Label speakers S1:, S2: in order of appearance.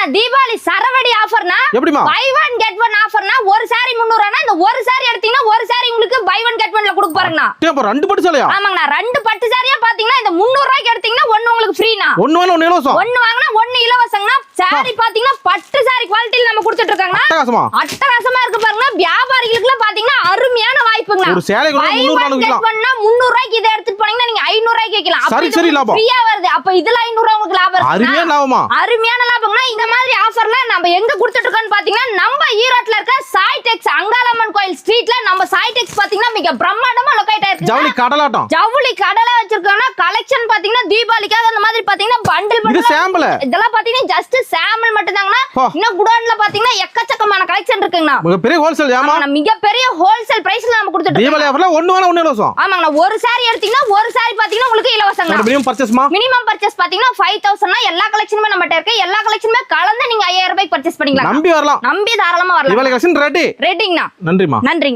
S1: ஆமாங்கண்ணா தீபாவளி சரவடி ஆஃபர்னா
S2: எப்படிமா
S1: by one get one ஆஃபர்னா ஒரு சாரி 300 இந்த ஒரு சாரி எடுத்தீங்கன்னா ஒரு சாரி உங்களுக்கு பை ஒன் கெட் ஒன்ல கொடுக்க போறேங்கண்ணா.
S2: அப்ப ரெண்டு பட்டு சேலையா?
S1: ஆமாங்கண்ணா ரெண்டு பட்டு சாரியா பாத்தீங்கன்னா இந்த 300 ரூபாய்க்கு எடுத்தீங்கன்னா ஒன்னு உங்களுக்கு ஃப்ரீனா.
S2: ஒன்னு வாங்க ஒன்னு இலவசம்.
S1: ஒன்னு வாங்குனா ஒன்னு இலவசங்கண்ணா. சாரி பாத்தீங்கன்னா பட்டு சாரி குவாலிட்டில நம்ம கொடுத்துட்டு இருக்காங்கண்ணா. அட்டகாசமா இருக்கு பாருங்க. வியாபாரிகளுக்கு பாத்தீங்கன்னா அருமையான வாய்ப்புங்கண்ணா.
S2: ஒரு சேலை கூட 300
S1: ரூபாய்க்கு 300 ரூபாய்க்கு இத எடுத்துட்டு போனீங்கன்னா நீங்க 500 ரூபாய்க்கு விக்கலாம்.
S2: சரி சரி லாபம்.
S1: ஃப்ரீயா வருது. அப்ப இதுல 500 ரூபாய் உங்களுக்கு லாபம் இருக்கு.
S2: அருமையான லாபமா?
S1: அருமையான லாபம்னா இந்த மாதிரி ஆஃபர்ல நம்ம எங்க கொடுத்துட்டு இருக்கோம்னு பாத்தீங்கன்னா நம்ம ஈரோட்ல இருக்க சாய்டெக்ஸ் அங்காளம்மன் கோயில் ஸ்ட்ரீட்ல நம்ம சாய்டெக்ஸ் பாத்தீங்கன்னா மிக பிரம்மாண்டமா லொகேட் ஆயிருக்கு.
S2: ஜவுளி கடலாட்டம்.
S1: ஜவுளி கடலா வச்சிருக்காங்க. கலெக்ஷன் பாத்தீங்கன்னா தீபாவளிக்காக அந்த மாதிரி பாத்தீங்கன்னா பண்டில்
S2: இது சாம்பிள்.
S1: இதெல்லாம் பாத்தீங்கன்னா ஜஸ்ட் சாம்பிள் மட்டும் தாங்கனா. இன்னும் குடோன்ல பாத்தீங்கன்னா எக்கச்சக்கமான கலெக்ஷன் இருக்குங்கண்ணா.
S2: மிகப்பெரிய ஹோல்சேல் ஏமா?
S1: மிகப்பெரிய ஹோல்சேல் பிரைஸ்ல நம்ம கொடுத்துட்டு இருக்கோம்.
S2: தீபாவளி ஆஃபர்ல ஒன்னு வாங்க ஒன்னு இலவசம்.
S1: ஆமாங்கண்ணா ஒரு சாரி எடுத்தீங்கன்னா ஒரு சாரி பாத்தீங்கன்னா உங்களுக்கு இலவசங்க.
S2: மினிமம் பர்சேஸ்மா? மினிமம்
S1: பர்சேஸ் பாத்தீங்கன்னா 5000 னா எல்லா கலெக்ஷனுமே நம்மட்ட இருக்கு. எல்லா கலெக்ஷனுமே கலந்து நீங்க 5000 ரூபாய்க்கு பர்சேஸ் பண்ணிக்கலாம்.
S2: நம்பி வரலாம்.
S1: நம்பி தாராளமா வரலாம்.
S2: Deepavali collection ready.
S1: ரெடிங்கண்ணா.
S2: நன்றிமா.
S1: நன்றி.